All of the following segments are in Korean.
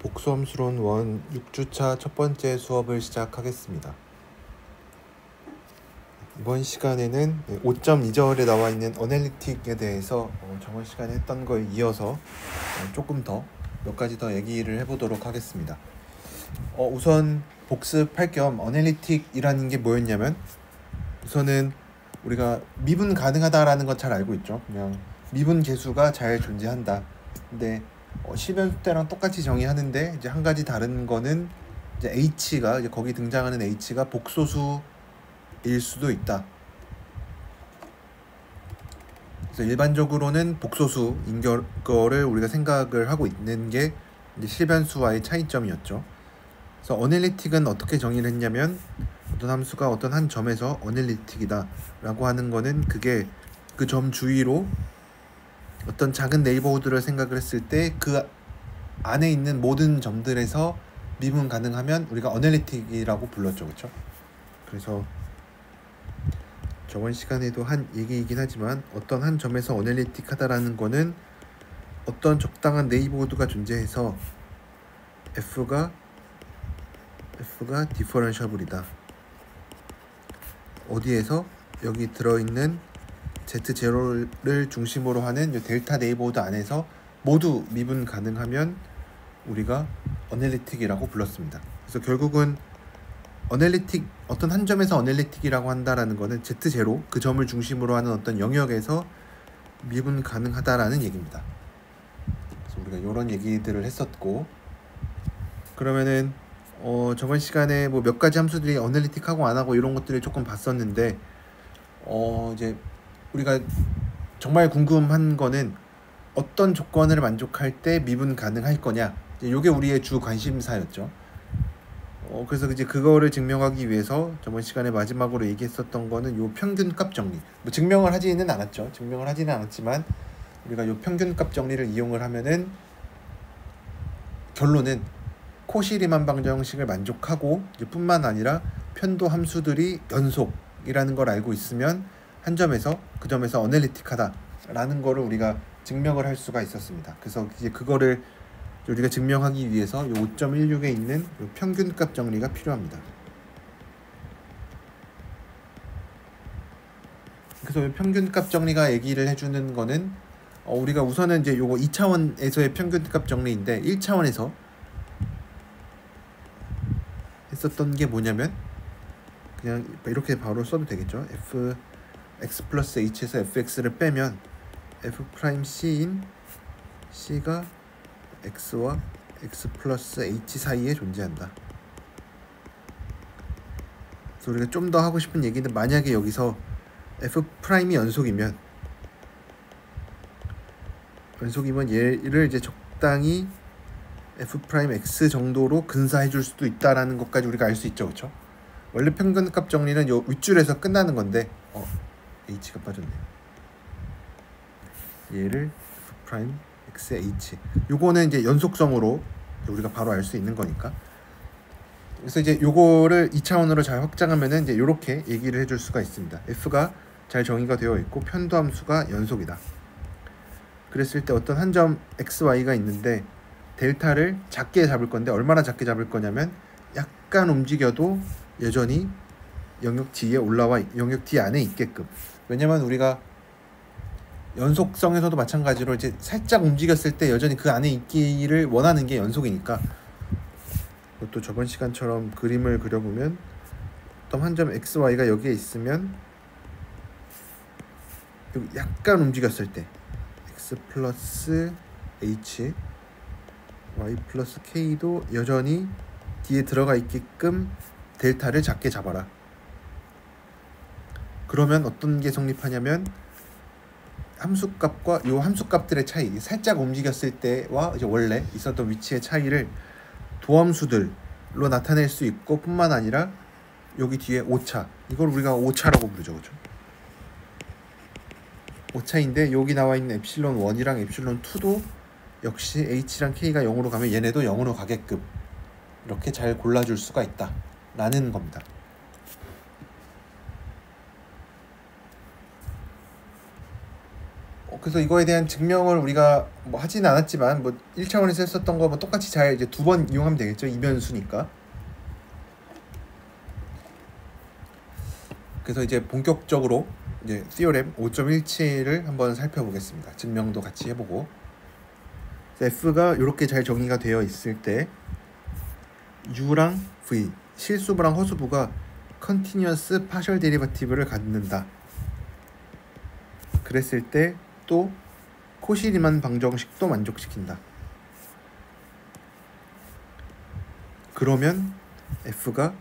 복수함수론 원 6주차 첫 번째 수업을 시작하겠습니다. 이번 시간에는 5.2절에 나와 있는 어널리틱에 대해서 저번 시간에 했던 거에 이어서 조금 더 몇 가지 더 얘기를 해보도록 하겠습니다. 우선 복습할 겸 어널리틱이라는 게 뭐였냐면, 우선은 우리가 미분 가능하다라는 건 잘 알고 있죠. 그냥 미분 계수가 잘 존재한다. 근데 실변수 때랑 똑같이 정의하는데 이제 한 가지 다른 거는 이제 h가 이제 거기 등장하는 h가 복소수일 수도 있다. 그래서 일반적으로는 복소수인 거를 우리가 생각을 하고 있는 게 이제 실변수와의 차이점이었죠. 그래서 어널리틱은 어떻게 정의를 했냐면, 어떤 함수가 어떤 한 점에서 어널리틱이다 라고 하는 거는 그게 그 점 주위로 어떤 작은 네이버후드를 생각을 했을 때 그 안에 있는 모든 점들에서 미분 가능하면 우리가 어널리틱이라고 불렀죠. 그렇죠? 그래서 저번 시간에도 한 얘기이긴 하지만, 어떤 한 점에서 어널리틱하다라는 거는 어떤 적당한 네이버후드가 존재해서 f가 디퍼런셔블이다. 어디에서? 여기 들어있는 Z0를 중심으로 하는 델타 네이버후드 안에서 모두 미분 가능하면 우리가 어널리틱이라고 불렀습니다. 그래서 결국은 어널리틱, 어떤 한 점에서 어널리틱이라고 한다라는 거는 Z0, 그 점을 중심으로 하는 어떤 영역에서 미분 가능하다라는 얘기입니다. 그래서 우리가 이런 얘기들을 했었고, 그러면은 저번 시간에 뭐 몇 가지 함수들이 어널리틱하고 안 하고 이런 것들을 조금 봤었는데, 이제 우리가 정말 궁금한 거는 어떤 조건을 만족할 때 미분 가능할 거냐, 이게 우리의 주 관심사였죠. 그래서 이제 그거를 증명하기 위해서 저번 시간에 마지막으로 얘기했었던 거는 요 평균값 정리. 뭐 증명을 하지는 않았지만 우리가 요 평균값 정리를 이용을 하면은 결론은 코시-리만 방정식을 만족하고 뿐만 아니라 편도 함수들이 연속이라는 걸 알고 있으면 한 점에서 그 점에서 어널리틱하다라는 거를 우리가 증명을 할 수가 있었습니다. 그래서 이제 그거를 우리가 증명하기 위해서 요 5.16에 있는 요 평균값 정리가 필요합니다. 그래서 요 평균값 정리가 얘기를 해주는 거는 우리가 우선은 이제 요거 2차원에서의 평균값 정리인데, 1차원에서 했었던 게 뭐냐면, 그냥 이렇게 바로 써도 되겠죠. fx 플러스 h에서 fx를 빼면 f'c인 c가 x와 x 플러스 h 사이에 존재한다. 그래서 우리가 좀 더 하고 싶은 얘기는, 만약에 여기서 f'이 연속이면 얘를 이제 적당히 f'x 정도로 근사해 줄 수도 있다라는 것까지 우리가 알 수 있죠. 그렇죠? 원래 평균값 정리는 요 윗줄에서 끝나는 건데 h가 빠졌네요. 얘를 f'x h, 요거는 이제 연속성으로 우리가 바로 알 수 있는 거니까. 그래서 이제 요거를 2차원으로 잘 확장하면은 이제 요렇게 얘기를 해줄 수가 있습니다. f가 잘 정의가 되어 있고 편도함수가 연속이다. 그랬을 때 어떤 한 점 xy가 있는데 델타를 작게 잡을 건데, 얼마나 작게 잡을 거냐면 약간 움직여도 여전히 영역 D 안에 있게끔. 왜냐면 우리가 연속성에서도 마찬가지로 이제 살짝 움직였을 때 여전히 그 안에 있기를 원하는 게 연속이니까, 그것도 저번 시간처럼 그림을 그려보면 어떤 한 점 xy가 여기에 있으면 약간 움직였을 때 x 플러스 h, y 플러스 k도 여전히 뒤에 들어가 있게끔 델타를 작게 잡아라. 그러면 어떤 게 성립하냐면, 함수값과 요 함수값들의 차이, 살짝 움직였을 때와 이제 원래 있었던 위치의 차이를 도함수들로 나타낼 수 있고, 뿐만 아니라 여기 뒤에 오차, 이걸 우리가 오차라고 부르죠. 그렇죠? 오차인데 여기 나와 있는 epsilon 1이랑 epsilon 2도 역시 h랑 k가 0으로 가면 얘네도 0으로 가게끔 이렇게 잘 골라줄 수가 있다 라는 겁니다. 그래서 이거에 대한 증명을 우리가 뭐 하지는 않았지만 뭐 1차원에서 했었던 거 뭐 똑같이 잘 이제 2번 이용하면 되겠죠. 이변수니까. 그래서 이제 본격적으로 이제 티오렘 5.17을 한번 살펴보겠습니다. 증명도 같이 해보고. F가 이렇게 잘 정의가 되어 있을 때 U랑 V, 실수부랑 허수부가 컨티뉴어스 파셜 데리버티브를 갖는다. 그랬을 때 또 코시리만 방정식도 만족시킨다. 그러면 F가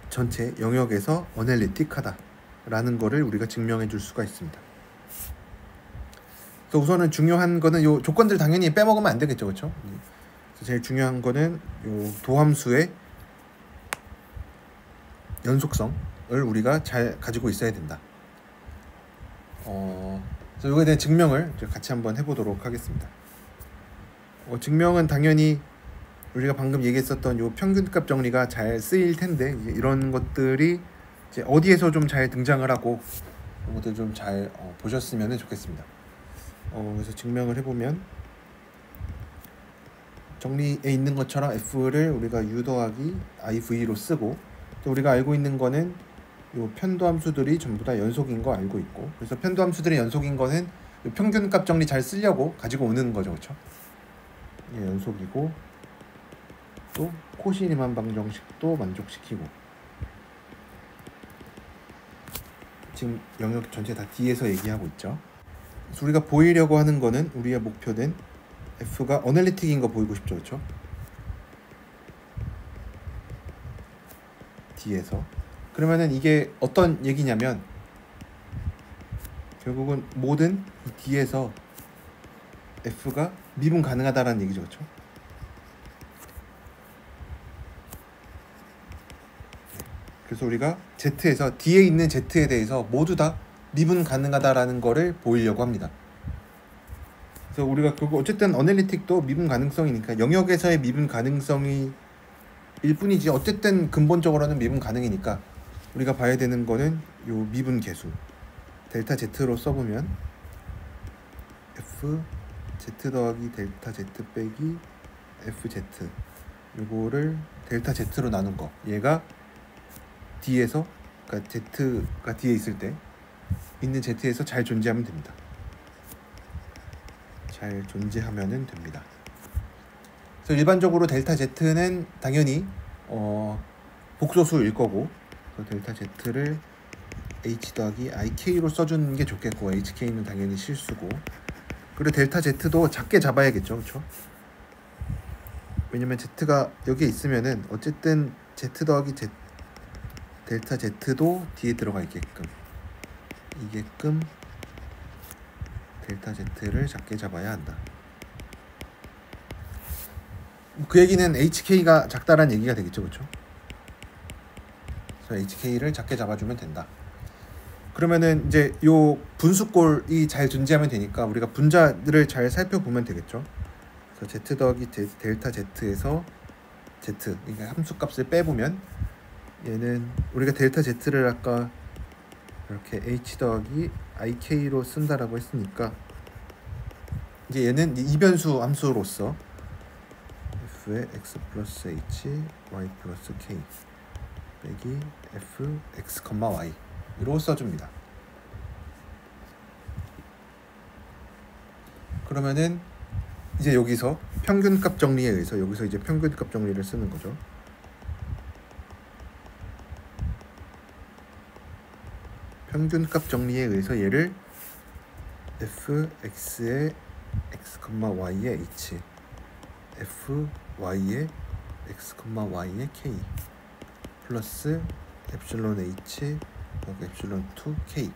전체 영역에서 어널리틱하다 라는 거를 우리가 증명해 줄 수가 있습니다. 그래서 우선은 중요한 거는 요 조건들 당연히 빼먹으면 안 되겠죠, 그렇죠? 제일 중요한 거는 요 도함수의 연속성을 우리가 잘 가지고 있어야 된다. 그래서 이거에 대한 증명을 같이 한번 해보도록 하겠습니다. 증명은 당연히 우리가 방금 얘기했었던 요 평균값 정리가 잘 쓰일 텐데 이런 것들이 이제 어디에서 좀 잘 등장을 하고 이런 것들 좀 잘 보셨으면 좋겠습니다. 그래서 증명을 해보면 정리에 있는 것처럼 F를 우리가 U 더하기 IV로 쓰고 또 우리가 알고 있는 거는 요 편도함수들이 전부 다 연속인 거 알고 있고 그래서 편도함수들이 연속인 거는 요 평균값 정리 잘 쓰려고 가지고 오는 거죠, 그렇죠? 예, 연속이고 또 코시리만 방정식도 만족시키고 지금 영역 전체 다 D에서 얘기하고 있죠. 그래서 우리가 보이려고 하는 거는 우리의 목표는 F가 어널리틱인 거 보이고 싶죠, 그렇죠? D에서 그러면은 이게 어떤 얘기냐면 결국은 모든 D에서 F가 미분 가능하다라는 얘기죠, 그렇죠? 그래서 우리가 Z에서 D에 있는 Z에 대해서 모두 다 미분 가능하다라는 거를 보이려고 합니다. 그래서 우리가 결국 어쨌든 어널리틱도 미분 가능성이니까 영역에서의 미분 가능성이 일 뿐이지 어쨌든 근본적으로는 미분 가능이니까 우리가 봐야 되는 거는 요 미분 계수 델타 Z로 써보면 F Z 더하기 델타 Z 빼기 FZ 요거를 델타 Z로 나눈 거 얘가 D에서 그러니까 Z가 D에 있을 때 있는 Z에서 잘 존재하면 됩니다. 잘 존재하면은 됩니다. 그래서 일반적으로 델타 Z는 당연히 복소수일 거고 델타 Z를 H 더하기 IK로 써주는 게 좋겠고 HK는 당연히 실수고 그리고 델타 Z도 작게 잡아야겠죠, 그렇죠? 왜냐면 Z가 여기에 있으면은 어쨌든 Z 더하기 Z 델타 Z도 뒤에 들어가 있게끔 델타 Z를 작게 잡아야 한다. 그 얘기는 HK가 작다라는 얘기가 되겠죠, 그렇죠? 그래서 HK를 작게 잡아주면 된다. 그러면은 이제 요 분수꼴이 잘 존재하면 되니까 우리가 분자들을 잘 살펴보면 되겠죠. 그래서 Z 더하기 델타 Z에서 Z 그러니까 함수값을 빼보면 얘는 우리가 델타 Z를 아까 이렇게 H 더하기 IK로 쓴다라고 했으니까 이제 얘는 이변수 함수로서 F의 X 플러스 H, Y 플러스 K 빼기 F, X, Y 이로 써줍니다. 그러면은 이제 여기서 평균값 정리에 의해서 여기서 이제 평균값 정리를 쓰는 거죠. 평균값 정리에 의해서 얘를 fx의 x, y의 h, fy의 x, y의 k 플러스 epsilon h epsilon 2 k.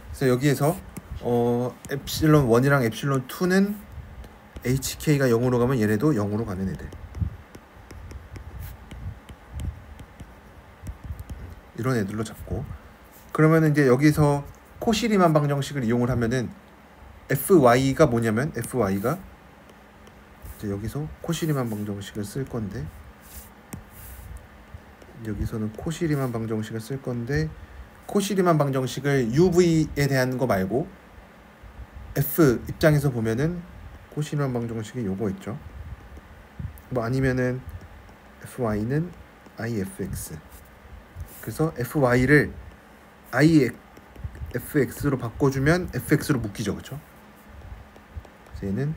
그래서 여기에서 epsilon 1이랑 epsilon 2는 hk가 0으로 가면 얘네도 0으로 가는 애들. 이런 애들로 잡고 그러면 이제 여기서 코시리만 방정식을 이용을 하면은 fy가 뭐냐면 fy가 이제 여기서 코시리만 방정식을 쓸 건데 여기서는 코시리만 방정식을 쓸 건데 코시리만 방정식을 UV에 대한 거 말고 F 입장에서 보면은 코시리만 방정식이 요거 있죠. 뭐 아니면은 fy는 ifx. 그래서 fy를 ifx로 바꿔주면 fx로 묶이죠, 그렇죠? 얘는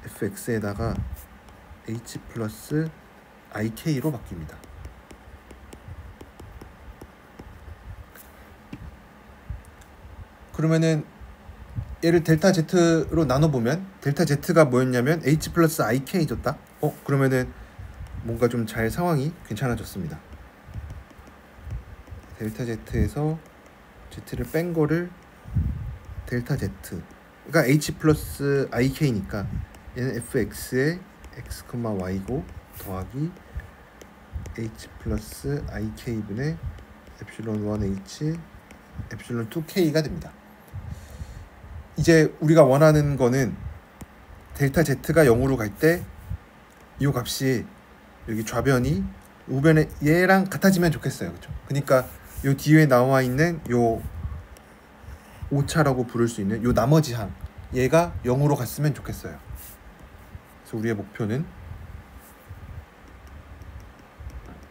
fx에다가 h 플러스 ik로 바뀝니다. 그러면은 얘를 델타 z로 나눠보면 델타 z가 뭐였냐면 h 플러스 ik 줬다. 그러면은 뭔가 좀 잘 상황이 괜찮아졌습니다. 델타 z에서 z를 뺀 거를 델타 z, 그러니까 h 플러스 ik니까 얘는 fx에 x, y고 더하기 h 플러스 ik분의 epsilon 1h epsilon 2k가 됩니다. 이제 우리가 원하는 거는 델타 z가 0으로 갈 때 이 값이 여기 좌변이 우변에 얘랑 같아지면 좋겠어요, 그렇죠? 그러니까 요 뒤에 나와 있는 요 오차라고 부를 수 있는 요 나머지 항, 얘가 0으로 갔으면 좋겠어요. 그래서 우리의 목표는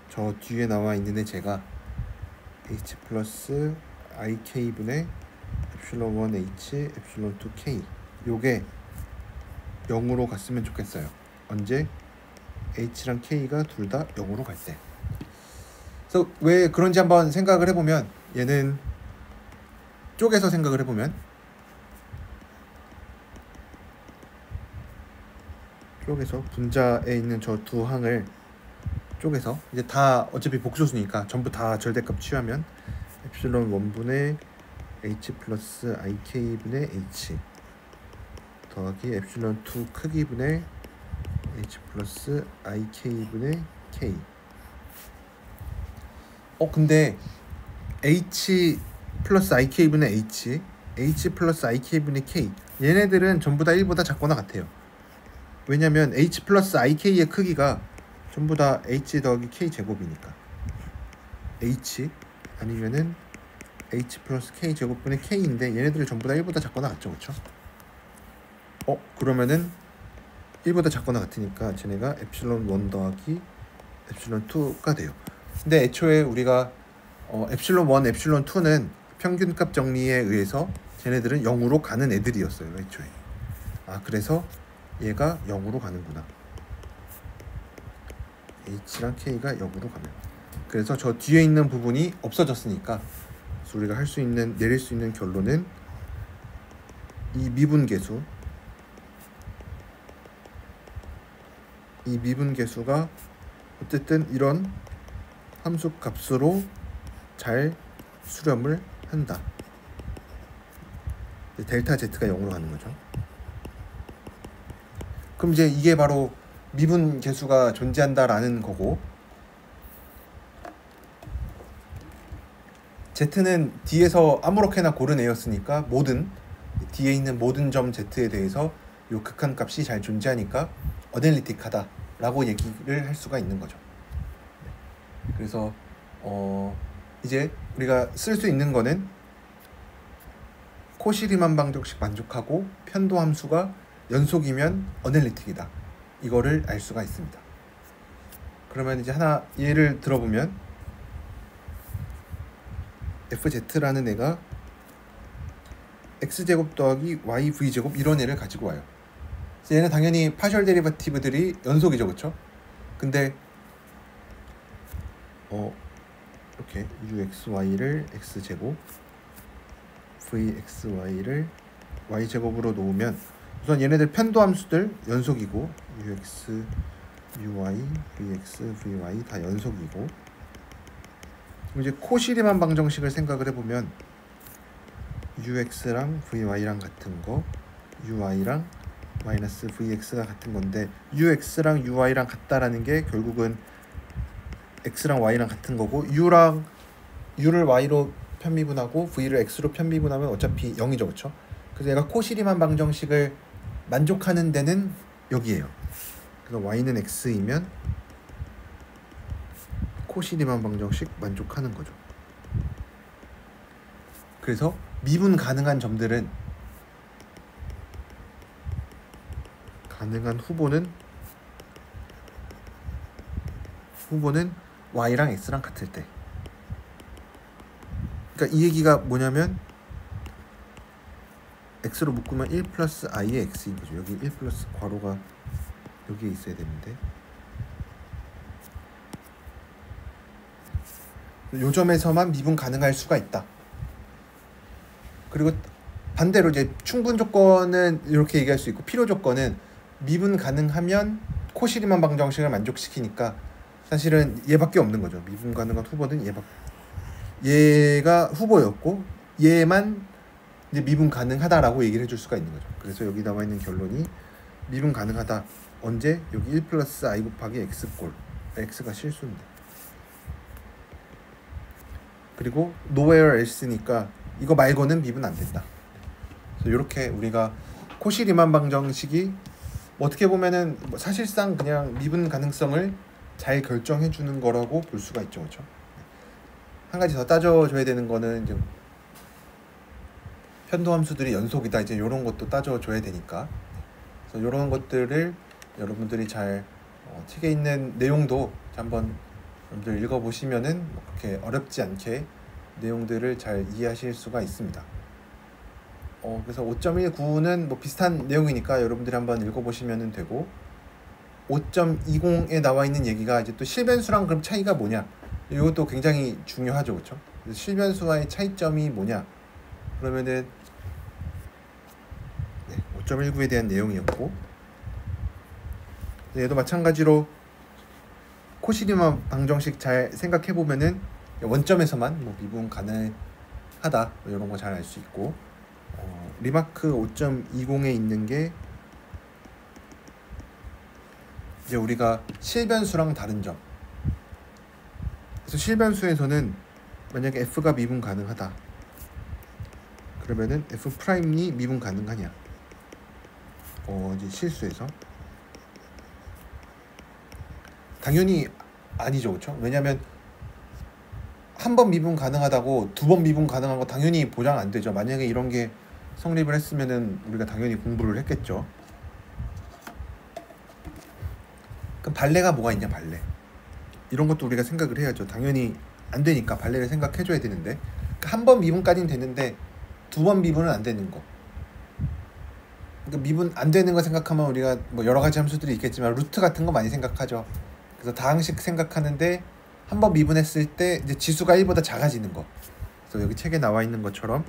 저 뒤에 나와 있는 애 제가 h 플러스 ik분의 epsilon 1h epsilon 2k 요게 0으로 갔으면 좋겠어요. 언제? h랑 k가 둘 다 0으로 갈 때. 그래서 왜 그런지 한번 생각을 해보면, 얘는 쪼개서 생각을 해보면, 쪼개서 분자에 있는 저 두 항을 쪼개서 이제 다 어차피 복소수니까 전부 다 절대값 취하면 epsilon 1분의 h 플러스 ik분의 h 더하기 epsilon 2 크기분의 h 플러스 ik분의 k. 근데 h 플러스 ik분의 h, h 플러스 ik분의 k 얘네들은 전부 다 1보다 작거나 같아요. 왜냐면 h 플러스 ik의 크기가 전부 다 h 더하기 k 제곱이니까 h 아니면은 h 플러스 k 제곱분의 k인데 얘네들은 전부 다 1보다 작거나 같죠, 그렇죠? 그러면은 1보다 작거나 같으니까 쟤네가 epsilon 1 더하기 epsilon 2가 돼요. 근데 애초에 우리가 epsilon 1, epsilon 2는 평균값 정리에 의해서 쟤네들은 0으로 가는 애들이었어요, 애초에. 그래서 얘가 0으로 가는구나. h랑 k가 0으로 가면. 그래서 저 뒤에 있는 부분이 없어졌으니까, 그래서 우리가 내릴 수 있는 결론은 이 미분계수가 어쨌든 이런 함수 값으로 잘 수렴을 한다. 델타 z가 0으로 가는 거죠. 그럼 이제 이게 바로 미분계수가 존재한다라는 거고, z는 뒤에서 아무렇게나 고른 애였으니까 뒤에 있는 모든 점 z에 대해서 요 극한값이 잘 존재하니까 어널리틱하다라고 얘기를 할 수가 있는 거죠. 그래서 이제 우리가 쓸 수 있는 거는 코시리만 방정식 만족하고 편도 함수가 연속이면 어널리틱이다, 이거를 알 수가 있습니다. 그러면 이제 하나 예를 들어보면 fz라는 애가 x제곱 더하기 yv제곱 이런 애를 가지고 와요. 얘는 당연히 파셜 데리바티브들이 연속이죠, 그쵸? 근데 이렇게 uxy를 x제곱 vxy를 y제곱으로 놓으면 우선 얘네들 편도 함수들 연속이고 ux, uy, vx, vy 다 연속이고, 이제 코시리만 방정식을 생각을 해보면 ux랑 vy랑 같은 거, uy랑 마이너스 vx가 같은 건데 ux랑 uy랑 같다라는 게 결국은 x랑 y랑 같은 거고, u를 y로 편미분하고 v를 x로 편미분하면 어차피 0이죠, 그렇죠? 그래서 얘가 코시리만 방정식을 만족하는 데는 여기에요. 그래서 y는 x이면 코시리만 방정식 만족하는 거죠. 그래서 미분 가능한 점들은 가능한 후보는 y랑 x랑 같을 때. 그러니까 이 얘기가 뭐냐면 x로 묶으면 1 플러스 i의 x인 거죠. 여기 1 플러스 괄호가 여기에 있어야 되는데, 요 점에서만 미분 가능할 수가 있다. 그리고 반대로 이제 충분 조건은 이렇게 얘기할 수 있고, 필요 조건은 미분 가능하면 코시리만 방정식을 만족시키니까 사실은 얘밖에 없는 거죠. 미분 가능한 후보는 얘가 후보였고 얘만 이제 미분 가능하다라고 얘기를 해줄 수가 있는 거죠. 그래서 여기 나와 있는 결론이 미분 가능하다. 언제? 여기 1 플러스 i 곱하기 x꼴. x가 실수인데. 그리고 nowhere else니까 이거 말고는 미분 안 된다. 그래서 이렇게 우리가 코시 리만 방정식이 어떻게 보면은 사실상 그냥 미분 가능성을 잘 결정해 주는 거라고 볼 수가 있죠. 그렇죠? 한 가지 더 따져줘야 되는 거는 이제 편도함수들이 연속이다. 이제 이런 것도 따져줘야 되니까. 그래서 이런 것들을 여러분들이 잘 책에 있는 내용도 한번 여러분들 읽어보시면은 그렇게 어렵지 않게 내용들을 잘 이해하실 수가 있습니다. 그래서 5.19는 뭐 비슷한 내용이니까 여러분들이 한번 읽어보시면 되고, 5.20에 나와 있는 얘기가 이제 또 실변수랑 그럼 차이가 뭐냐? 이것도 굉장히 중요하죠, 그렇죠? 실변수와의 차이점이 뭐냐? 그러면은 5.19에 대한 내용이었고, 얘도 마찬가지로 코시 리만 방정식 잘 생각해 보면은 원점에서만 뭐 미분 가능하다 뭐 이런 거 잘 알 수 있고, 리마크 5.20에 있는 게 이제 우리가 실변수랑 다른 점. 그래서 실변수에서는 만약에 f가 미분 가능하다. 그러면은 f 프라임이 미분 가능하냐? 이제 실수에서 당연히 아니죠, 그렇죠? 왜냐하면 한 번 미분 가능하다고 두 번 미분 가능한 거 당연히 보장 안 되죠. 만약에 이런 게 성립을 했으면은 우리가 당연히 공부를 했겠죠. 그럼 발레가 뭐가 있냐, 발레. 이런 것도 우리가 생각을 해야죠. 당연히 안 되니까 발레를 생각해 줘야 되는데, 한 번 미분까지는 되는데 두 번 미분은 안 되는 거. 그러니까 미분 안 되는 거 생각하면 우리가 뭐 여러 가지 함수들이 있겠지만 루트 같은 거 많이 생각하죠. 그래서 다항식 생각하는데 한 번 미분했을 때 이제 지수가 1보다 작아지는 거. 그래서 여기 책에 나와 있는 것처럼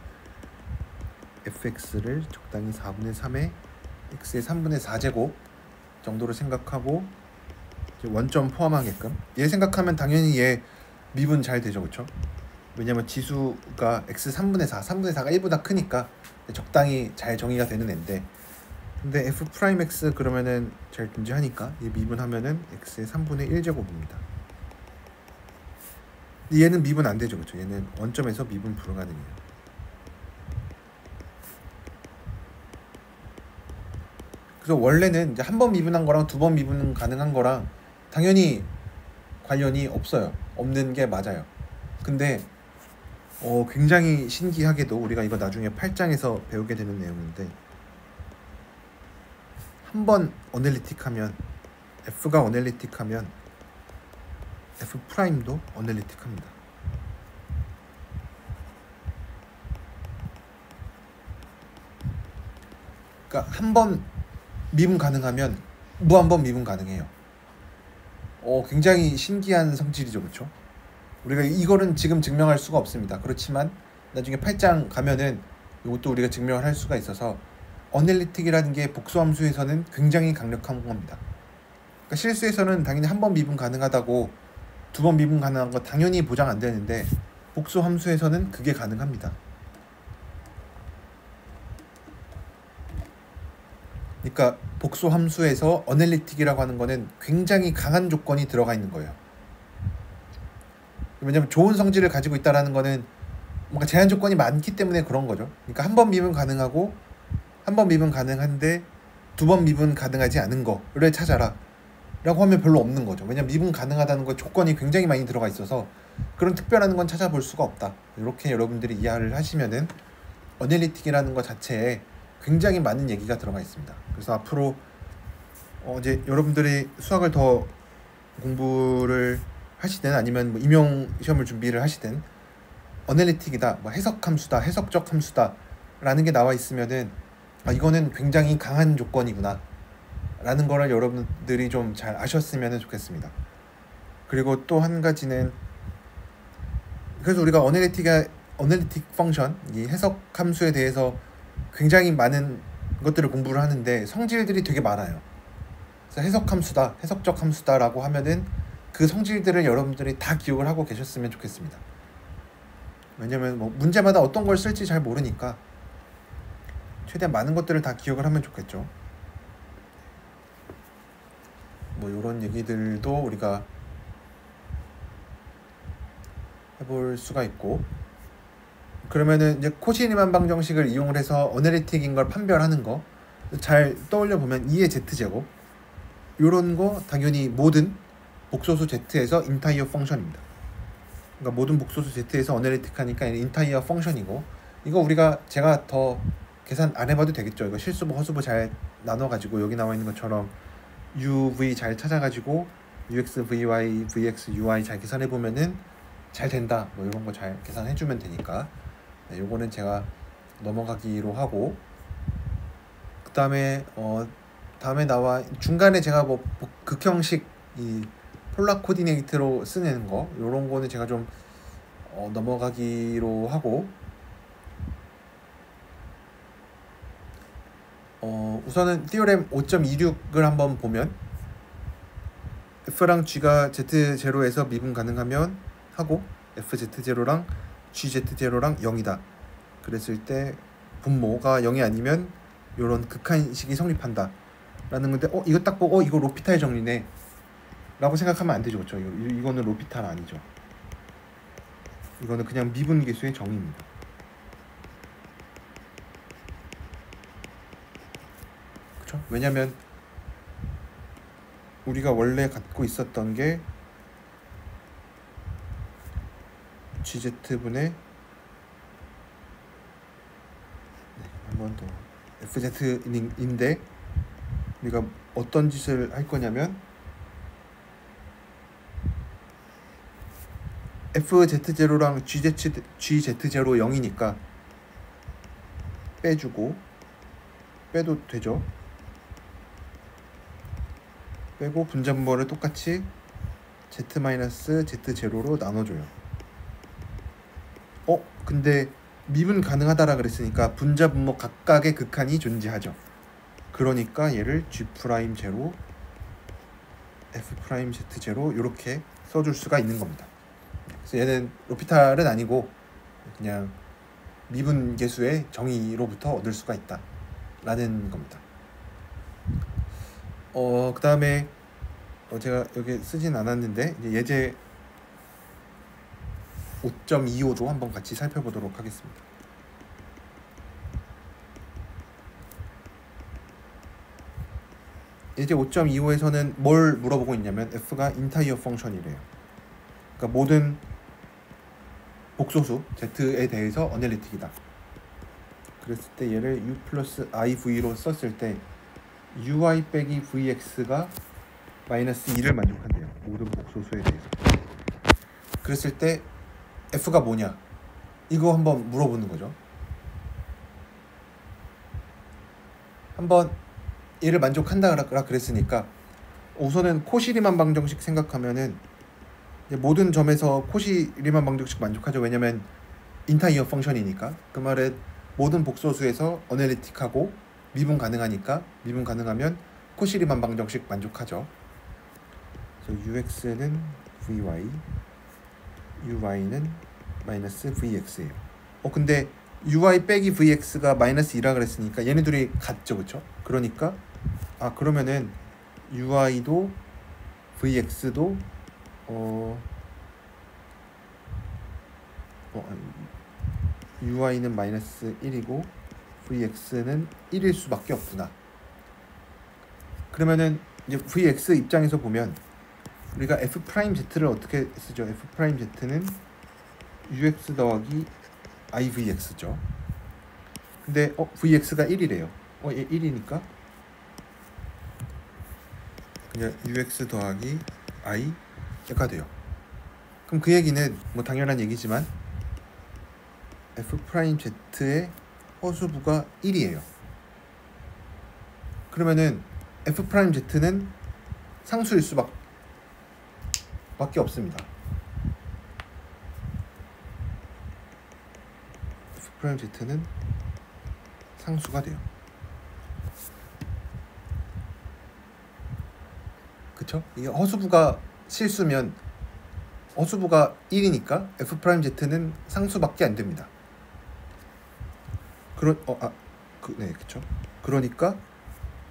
fx를 적당히 4분의 3에 x의 3분의 4제곱 정도로 생각하고 원점 포함하게끔 얘 생각하면 당연히 얘 미분 잘 되죠, 그렇죠? 왜냐면 지수가 x 3분의 4, 3분의 4가 1보다 크니까 적당히 잘 정의가 되는 앤데, 근데 f 프라임 x 그러면은 잘 존재하니까 얘 미분하면은 x의 3분의 1제곱입니다. 얘는 미분 안 되죠, 그렇죠? 얘는 원점에서 미분 불가능해요. 그래서 원래는 이제 한 번 미분한 거랑 두 번 미분 가능한 거랑 당연히 관련이 없어요. 없는 게 맞아요. 근데 굉장히 신기하게도 우리가 이거 나중에 8장에서 배우게 되는 내용인데, 한 번 어널리틱하면 f가 어널리틱하면 f 프라임도 어널리틱합니다. 그러니까 한 번 미분 가능하면 무한번 미분 가능해요. 굉장히 신기한 성질이죠, 그렇죠? 우리가 이거는 지금 증명할 수가 없습니다. 그렇지만 나중에 8장 가면은 이것도 우리가 증명을 할 수가 있어서, 어널리틱이라는 게 복수함수에서는 굉장히 강력한 겁니다. 그러니까 실수에서는 당연히 한 번 미분 가능하다고 두 번 미분 가능한 거 당연히 보장 안 되는데, 복수함수에서는 그게 가능합니다. 그러니까 복수함수에서 어널리틱이라고 하는 거는 굉장히 강한 조건이 들어가 있는 거예요. 왜냐면 좋은 성질을 가지고 있다라는 거는 뭔가 제한 조건이 많기 때문에 그런 거죠. 그러니까 한 번 미분 가능하고 한 번 미분 가능한데 두 번 미분 가능하지 않은 거를 찾아라 라고 하면 별로 없는 거죠. 왜냐면 미분 가능하다는 거 조건이 굉장히 많이 들어가 있어서 그런 특별한 건 찾아볼 수가 없다. 이렇게 여러분들이 이해를 하시면은 어널리틱이라는 것 자체에 굉장히 많은 얘기가 들어가 있습니다. 그래서 앞으로 이제 여러분들이 수학을 더 공부를 하시든 아니면 뭐 임용 시험을 준비를 하시든 어널리틱이다, 뭐 해석 함수다, 해석적 함수다 라는 게 나와 있으면은 이거는 굉장히 강한 조건이구나 라는 거를 여러분들이 좀 잘 아셨으면 좋겠습니다. 그리고 또 한 가지는, 그래서 우리가 어널리틱 펑션, 이 해석 함수에 대해서 굉장히 많은 것들을 공부를 하는데 성질들이 되게 많아요. 그래서 해석 함수다, 해석적 함수다라고 하면은 그 성질들을 여러분들이 다 기억을 하고 계셨으면 좋겠습니다. 왜냐면 뭐 문제마다 어떤 걸 쓸지 잘 모르니까 최대한 많은 것들을 다 기억을 하면 좋겠죠. 뭐 이런 얘기들도 우리가 해볼 수가 있고, 그러면은 이제 코시 리만 방정식을 이용을 해서 어널리틱인 걸 판별하는 거 잘 떠올려 보면 2의 z제곱, 요런 거 당연히 모든 복소수 z에서 인타이어 펑션입니다. 그러니까 모든 복소수 z에서 어널리틱하니까 인타이어 펑션이고, 이거 제가 더 계산 안 해봐도 되겠죠. 이거 실수부 허수부 잘 나눠가지고 여기 나와 있는 것처럼 uv 잘 찾아가지고 ux, vy, vx, ui 잘 계산해 보면은 잘 된다, 뭐 이런 거 잘 계산해 주면 되니까 요거는 제가 넘어가기로 하고, 그 다음에 다음에 나와 중간에 제가 뭐 극형식 이 폴라 코디네이트로 쓰는 거, 요런 거는 제가 좀 넘어가기로 하고, 우선은 티오렘 5.26을 한번 보면 f랑 g가 z0에서 미분 가능하면 하고 fz0랑 gz0랑 0이다 그랬을 때 분모가 0이 아니면 요런 극한식이 성립한다 라는 건데, 이거 딱 보고 이거 로피탈 정리네 라고 생각하면 안 되죠. 그렇죠? 이거는 로피탈 아니죠. 이거는 그냥 미분계수의 정의입니다. 그렇죠? 왜냐면 우리가 원래 갖고 있었던 게 gz분의 한 번 더 fz인데, 우리가 어떤 짓을 할 거냐면 fz0랑 gz0 0이니까 빼주고, 빼도 되죠. 빼고 분자분모를 똑같이 z-z0로 나눠줘요. 근데 미분 가능하다라 그랬으니까 분자분모 각각의 극한이 존재하죠. 그러니까 얘를 g'0 f'z0 이렇게 써줄 수가 있는 겁니다. 그래서 얘는 로피탈은 아니고 그냥 미분계수의 정의로부터 얻을 수가 있다 라는 겁니다. 그 다음에 제가 여기 쓰진 않았는데 이제 예제 5.25도 한번 같이 살펴보도록 하겠습니다. 예제 5.25에서는 뭘 물어보고 있냐면 f가 인타이어 펑션이래요. 그러니까 모든 복소수 z에 대해서 어널리틱이다. 그랬을 때 얘를 u 플러스 iv로 썼을 때 ui 빼기 vx가 마이너스 2를 만족한대요. 모든 복소수에 대해서. 그랬을 때 f가 뭐냐? 이거 한번 물어보는 거죠. 한번 얘를 만족한다라 그랬으니까 우선은 코시 리만 방정식 생각하면은 모든 점에서 코시 리만 방정식 만족하죠. 왜냐면 인타이어 펑션이니까. 그 말은 모든 복소수에서 어널리틱하고 미분 가능하니까, 미분 가능하면 코시 리만 방정식 만족하죠. 그래서 ux는 vy, uy는 마이너스 vx예요. 근데 ui 빼기 vx가 마이너스 2라 그랬으니까 얘네들이 같죠, 그쵸? 그러니까 그러면은 ui도 vx도 ui는 마이너스 1이고 vx는 1일 수밖에 없구나. 그러면은 이제 vx 입장에서 보면 우리가 f'z를 어떻게 쓰죠? f'z는 ux 더하기 ivx죠. 근데 vx가 1이래요. 얘 1이니까 그냥 ux 더하기 i가 돼요. 그럼 그 얘기는 뭐 당연한 얘기지만 f'z의 허수부가 1이에요. 그러면은 f'z는 상수일 수밖에 없습니다. f'z는 상수가 돼요. 그쵸? 이게 허수부가 실수면 허수부가 1이니까 f'z는 상수밖에 안 됩니다. 네, 그쵸? 그러니까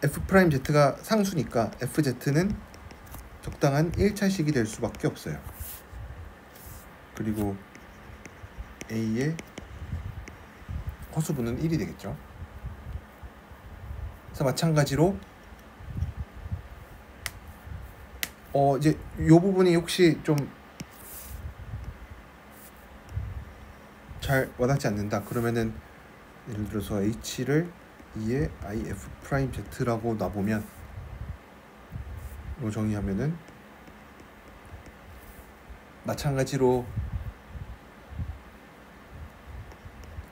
f'z가 상수니까 fz는 적당한 1차식이 될 수밖에 없어요. 그리고 a의 허수부는 1이 되겠죠. 그래서 마찬가지로 이제 요 부분이 혹시 좀 잘 와닿지 않는다 그러면은 예를 들어서 h를 2의 if'z라고 놔보면 요 정의하면은 마찬가지로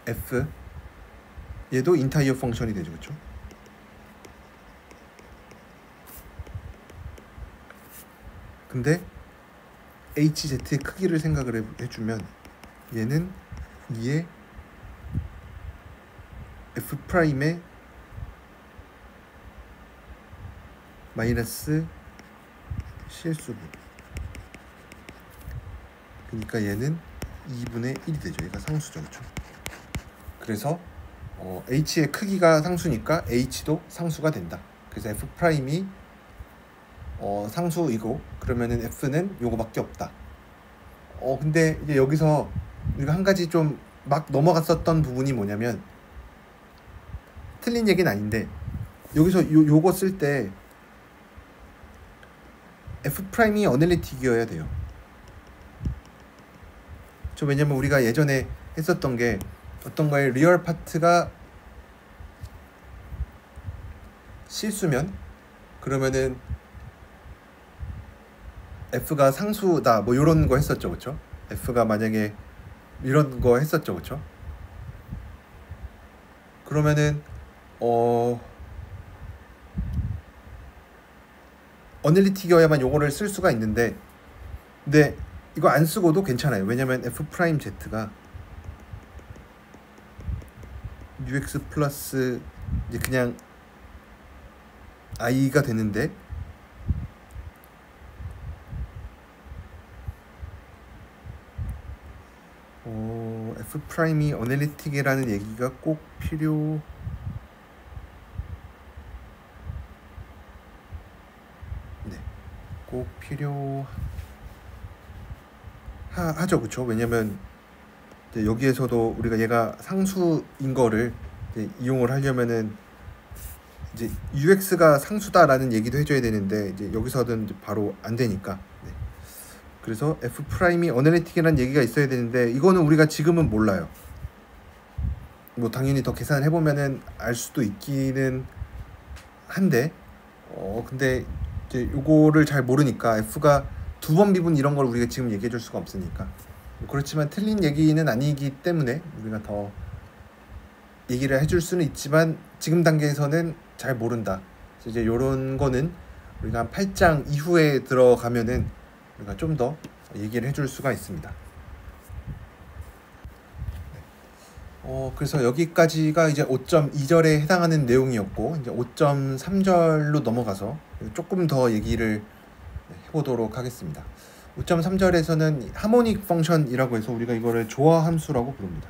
f 얘도 인타이어 펑션이 되죠. 그렇죠? 근데 hz의 크기를 생각을 해주면 얘는 2의 f'의 마이너스 실수분, 그러니까 얘는 2분의 1이 되죠. 얘가 상수죠. 그렇죠? 그래서 h의 크기가 상수니까 h도 상수가 된다. 그래서 f'이 상수이고 그러면은 f는 요거밖에 없다. 근데 이제 여기서 우리가 한 가지 좀 막 넘어갔었던 부분이 뭐냐면, 틀린 얘기는 아닌데 여기서 요거 쓸 때 f'이 어널리틱이어야 돼요. 왜냐면 우리가 예전에 했었던 게 어떤 거에 리얼 파트가 실수면 그러면은 f가 상수다 뭐 이런 거 했었죠. 그렇죠? f가 만약에 이런 거 했었죠. 그렇죠? 그러면은 어널리틱이어야만 요거를 쓸 수가 있는데, 근데 이거 안 쓰고도 괜찮아요. 왜냐면 f'z가 ux 플러스 이제 그냥 i가 되는데 f'이 어널리틱이라는 얘기가 꼭 필요하죠. 그쵸? 왜냐면 이제 여기에서도 우리가 얘가 상수인 거를 이제 이용을 하려면은 이제 ux가 상수다라는 얘기도 해줘야 되는데 이제 여기서는 이제 바로 안 되니까. 네. 그래서 f'이 어널리틱이라는 얘기가 있어야 되는데 이거는 우리가 지금은 몰라요. 뭐 당연히 더 계산해 보면은 알 수도 있기는 한데 근데 이제 요거를 잘 모르니까 f가 두 번 미분 이런 걸 우리가 지금 얘기해 줄 수가 없으니까. 그렇지만 틀린 얘기는 아니기 때문에 우리가 더 얘기를 해줄 수는 있지만 지금 단계에서는 잘 모른다. 그래서 이제 요런 거는 우리가 한 8장 이후에 들어가면은 우리가 좀 더 얘기를 해줄 수가 있습니다. 그래서 여기까지가 이제 5.2절에 해당하는 내용이었고, 이제 5.3절로 넘어가서 조금 더 얘기를 해보도록 하겠습니다. 5.3절에서는 하모닉 펑션이라고 해서 우리가 이거를 조화 함수라고 부릅니다.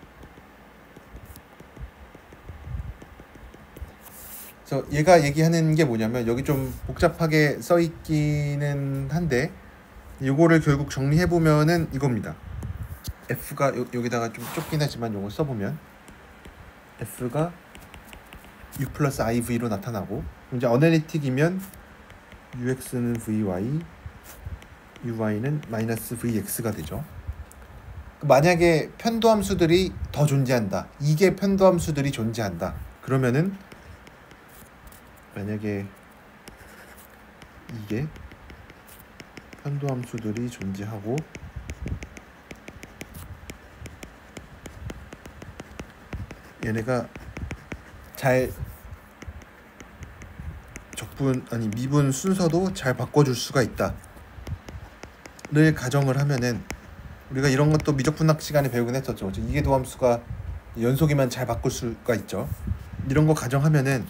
그래서 얘가 얘기하는 게 뭐냐면, 여기 좀 복잡하게 써 있기는 한데 이거를 결국 정리해 보면은 이겁니다. f가 여기다가 좀 좁긴 하지만 요거 써보면 f가 u 플러스 iv로 나타나고, 이제 어널리틱이면 ux는 vy, uy는 마이너스 vx가 되죠. 만약에 편도함수들이 더 존재한다, 이게 편도함수들이 존재한다 그러면은, 만약에 이게 편도함수들이 존재하고 얘네가 잘 미분 순서도 잘 바꿔줄 수가 있다를 가정을 하면은 우리가 이런 것도 미적분학 시간에 배우긴 했었죠. 이계도함수가 연속이면 잘 바꿀 수가 있죠. 이런 거 가정하면은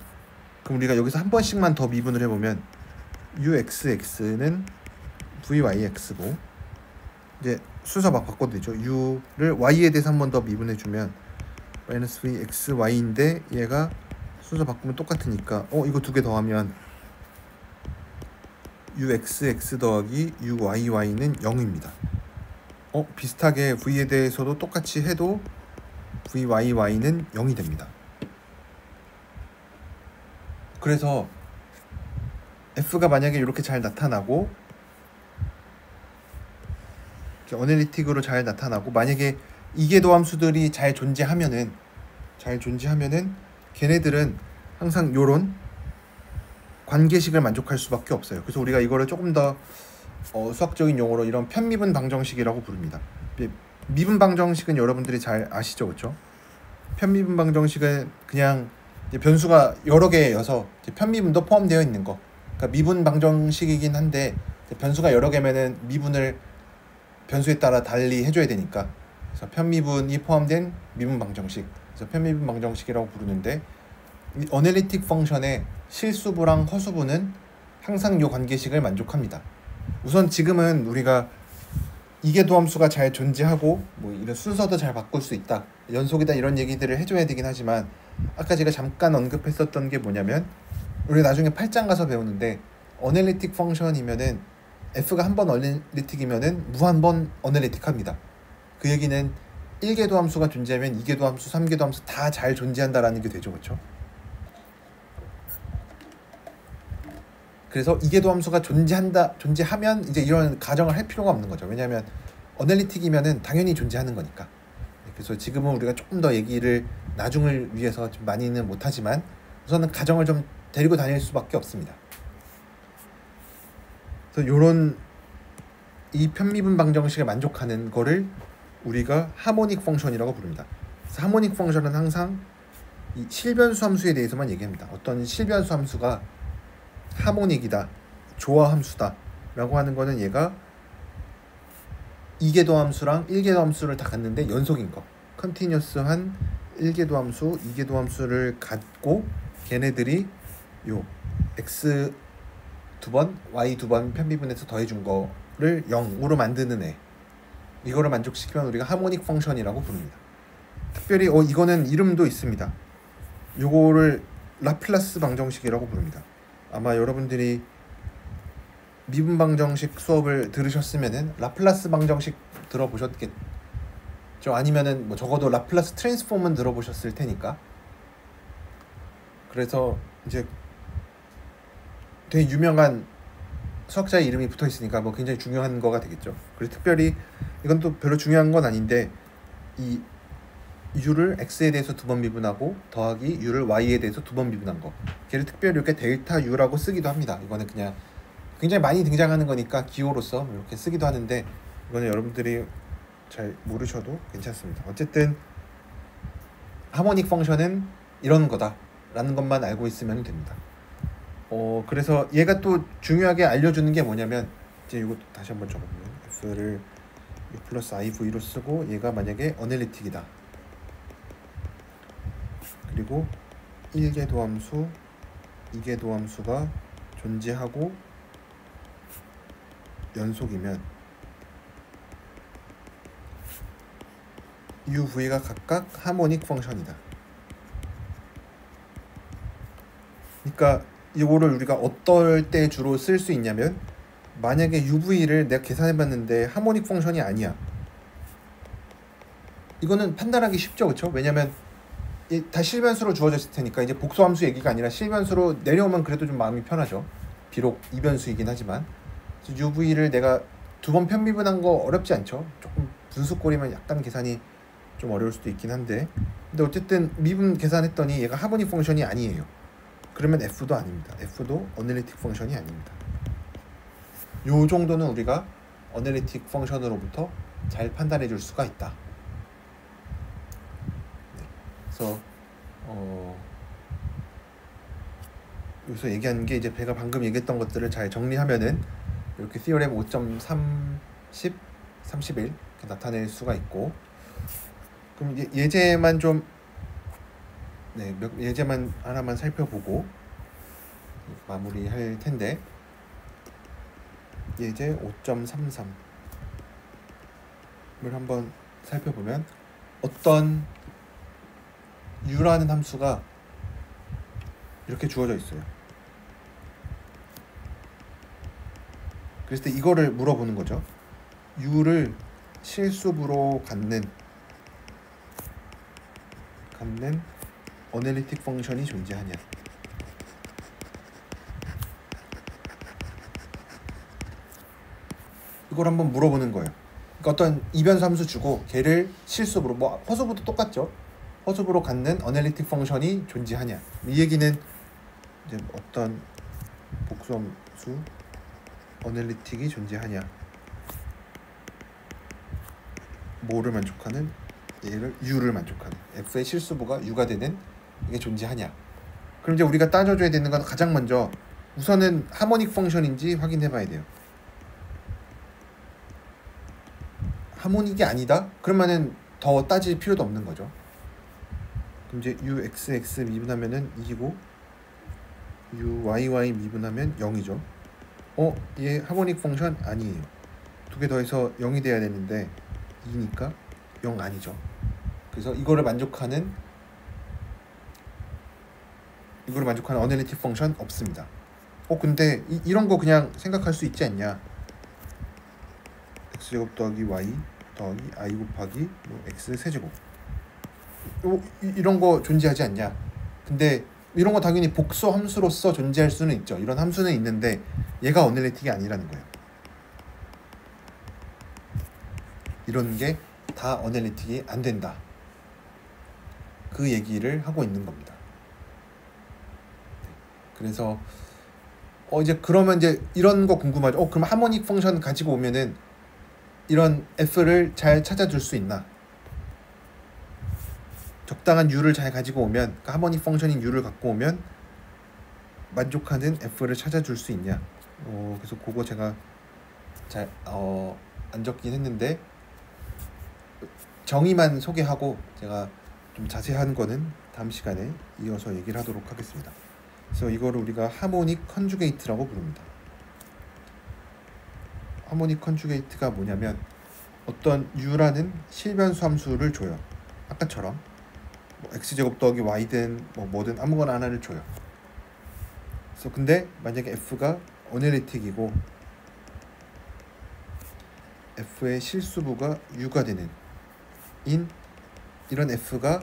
그럼 우리가 여기서 한 번씩만 더 미분을 해보면 uxx는 vyx고 이제 순서 막 바꿔도 되죠. u를 y에 대해서 한 번 더 미분해주면 마이너스 vxy인데 얘가 순서 바꾸면 똑같으니까 이거 두 개 더하면 uxx 더하기 uyy는 0입니다. 비슷하게 v에 대해서도 똑같이 해도 vyy는 0이 됩니다. 그래서 f가 만약에 이렇게 잘 나타나고 어널리틱으로 잘 나타나고 만약에 이계도함수들이 잘 존재하면은 걔네들은 항상 요런 관계식을 만족할 수밖에 없어요. 그래서 우리가 이거를 조금 더 수학적인 용어로 이런 편미분 방정식이라고 부릅니다. 미분 방정식은 여러분들이 잘 아시죠, 그렇죠? 편미분 방정식은 그냥 변수가 여러 개여서 편미분도 포함되어 있는 거. 그러니까 미분 방정식이긴 한데 변수가 여러 개면은 미분을 변수에 따라 달리 해줘야 되니까 그래서 편미분이 포함된 미분 방정식. 그래서 편미분 방정식이라고 부르는데 이 어널리틱 펑션의 실수부랑 허수부는 항상 이 관계식을 만족합니다. 우선 지금은 우리가 이계도함수가 잘 존재하고 뭐 이런 순서도 잘 바꿀 수 있다, 연속이다 이런 얘기들을 해줘야 되긴 하지만 아까 제가 잠깐 언급했었던 게 뭐냐면 우리 나중에 8장 가서 배우는데 어널리틱 펑션이면은 f가 한 번 어널리틱이면은 무한번 어널리틱합니다. 그 얘기는 1계도함수가 존재하면 2계도함수, 3계도함수 다 잘 존재한다라는 게 되죠, 그렇죠? 그래서 이계도함수가 존재하면 이제 이런 가정을 할 필요가 없는 거죠. 왜냐하면 어널리틱이면은 당연히 존재하는 거니까. 그래서 지금은 우리가 조금 더 얘기를 나중을 위해서 좀 많이는 못하지만 우선은 가정을 좀 데리고 다닐 수밖에 없습니다. 그래서 요런 이 편미분 방정식에 만족하는 거를 우리가 하모닉 펑션이라고 부릅니다. 그래서 하모닉 펑션은 항상 이 실변수 함수에 대해서만 얘기합니다. 어떤 실변수 함수가 하모닉이다, 조화 함수다 라고 하는 거는 얘가 2계도 함수랑 1계도 함수를 다 갖는데 연속인 거, 컨티뉴어스한 1계도 함수, 2계도 함수를 갖고 걔네들이 요 x 두 번, y 두 번 편미분해서 더해준 거를 0으로 만드는 애, 이거를 만족시키면 우리가 하모닉 펑션이라고 부릅니다. 특별히 이거는 이름도 있습니다. 요거를 라플라스 방정식이라고 부릅니다. 아마 여러분들이 미분 방정식 수업을 들으셨으면은 라플라스 방정식 들어보셨겠죠. 아니면은 뭐 적어도 라플라스 트랜스폼은 들어보셨을 테니까. 그래서 이제 되게 유명한 수학자의 이름이 붙어 있으니까 뭐 굉장히 중요한 거가 되겠죠. 그리고 특별히 이건 또 별로 중요한 건 아닌데 이 u를 x에 대해서 두 번 미분하고 더하기 u를 y에 대해서 두 번 미분한 거, 걔를 특별히 이렇게 델타 u라고 쓰기도 합니다. 이거는 그냥 굉장히 많이 등장하는 거니까 기호로서 이렇게 쓰기도 하는데 이거는 여러분들이 잘 모르셔도 괜찮습니다. 어쨌든 하모닉 펑션은 이런 거다 라는 것만 알고 있으면 됩니다. 그래서 얘가 또 중요하게 알려주는 게 뭐냐면 이제 이거 다시 한번 적어보면 f를 u 플러스 iv로 쓰고 얘가 만약에 어널리틱이다, 그리고 1계도함수, 2계도함수가 존재하고 연속이면 UV가 각각 하모닉 펑션이다. 그러니까 이거를 우리가 어떨 때 주로 쓸 수 있냐면 만약에 UV를 내가 계산해봤는데 하모닉 펑션이 아니야. 이거는 판단하기 쉽죠, 그렇죠? 왜냐면 다 실변수로 주어졌을 테니까 이제 복수함수 얘기가 아니라 실변수로 내려오면 그래도 좀 마음이 편하죠. 비록 이변수이긴 하지만. UV를 내가 두 번 편미분한 거 어렵지 않죠. 조금 분수꼴이면 약간 계산이 좀 어려울 수도 있긴 한데, 근데 어쨌든 미분 계산했더니 얘가 하모닉 펑션이 아니에요. 그러면 F도 아닙니다. F도 어널리틱 펑션이 아닙니다. 요 정도는 우리가 어널리틱 펑션으로부터 잘 판단해 줄 수가 있다. 그래서 여기서 얘기하는 게 이제 제가 방금 얘기했던 것들을 잘 정리하면은 이렇게 theorem 5.30, 31 이렇게 나타낼 수가 있고, 그럼 이제 예제만 좀 예제만 하나만 살펴보고 마무리할 텐데, 예제 5.33을 한번 살펴보면 어떤 u라는 함수가 이렇게 주어져 있어요. 그랬을 때 이거를 물어보는 거죠. u를 실수부로 갖는 어널리틱 펑션이 존재하냐. 이걸 한번 물어보는 거예요. 그러니까 어떤 이변수 함수 주고 걔를 실수부로, 뭐 허수부도 똑같죠. 허수부로 갖는 어널리틱 펑션이 존재하냐. 이 얘기는 이제 어떤 복수함수 어널리틱이 존재하냐, 뭐를 만족하는, 얘를 u를 만족하는, f의 실수부가 u가 되는 이게 존재하냐. 그럼 이제 우리가 따져줘야 되는 건 가장 먼저 우선은 하모닉 펑션인지 확인해 봐야 돼요. 하모닉이 아니다? 그러면은 더 따질 필요도 없는 거죠. 그럼 이제 uxx 미분하면은 2고 uyy 미분하면 0이죠. 얘 하모닉 펑션 아니에요. 두 개 더해서 0이 돼야 되는데 2니까 0 아니죠. 그래서 이거를 만족하는 어널리틱 펑션 없습니다. 근데 이런 거 그냥 생각할 수 있지 않냐. x제곱 더하기 y 더하기 i 곱하기 x 세제곱, 이런 거 존재하지 않냐. 근데 이런 거 당연히 복수 함수로서 존재할 수는 있죠. 이런 함수는 있는데 얘가 어널리틱이 아니라는 거예요. 이런 게 다 어널리틱이 안 된다. 그 얘기를 하고 있는 겁니다. 그래서 이제 그러면 이제 이런 거 궁금하죠. 그럼 하모닉 펑션 가지고 오면은 이런 f를 잘 찾아줄 수 있나? 적당한 u를 잘 가지고 오면, 그러니까 하모닉 펑션인 u를 갖고 오면 만족하는 f를 찾아줄 수 있냐? 그래서 그거 제가 잘 안 적긴 했는데 정의만 소개하고 제가 좀 자세한 거는 다음 시간에 이어서 얘기를 하도록 하겠습니다. 그래서 이거를 우리가 하모닉 컨주게이트라고 부릅니다. 하모닉 컨주게이트가 뭐냐면 어떤 u라는 실변수 함수를 줘요. 아까처럼 x제곱 더하기 y든 뭐든 아무거나 하나를 줘요. 그래서 근데 만약에 f가 어널리틱이고 f의 실수부가 u가 되는 이런 f가,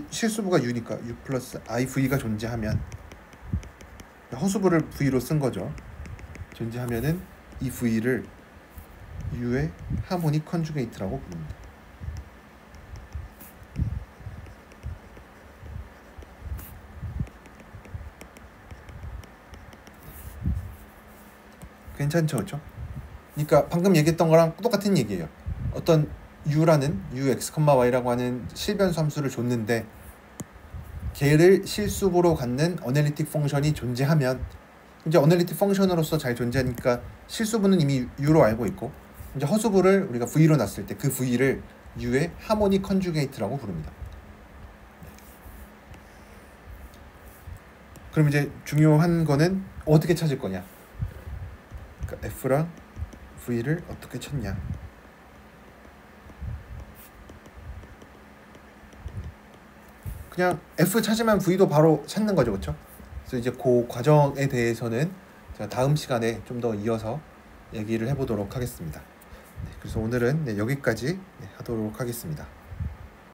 실수부가 u니까 u 플러스 iv가 존재하면, 허수부를 v로 쓴 거죠. 존재하면은 이 v를 u의 하모닉 컨주게이트라고 부릅니다. 괜찮죠, 그렇죠? 그러니까 방금 얘기했던 거랑 똑같은 얘기예요. 어떤 u라는 ux, y라고 하는 실변수 함수를 줬는데 걔를 실수부로 갖는 어널리틱 펑션이 존재하면, 이제 어널리틱 펑션으로서 잘 존재하니까 실수부는 이미 u로 알고 있고, 이제 허수부를 우리가 v로 놨을 때 그 v를 u의 하모닉 컨주게이트라고 부릅니다. 그럼 이제 중요한 거는 어떻게 찾을 거냐. 그러니까 f랑 v를 어떻게 찾냐. 그냥 f 찾으면 v도 바로 찾는 거죠, 그렇죠? 그래서 이제 그 과정에 대해서는 제가 다음 시간에 좀 더 이어서 얘기를 해보도록 하겠습니다. 그래서 오늘은 여기까지 하도록 하겠습니다.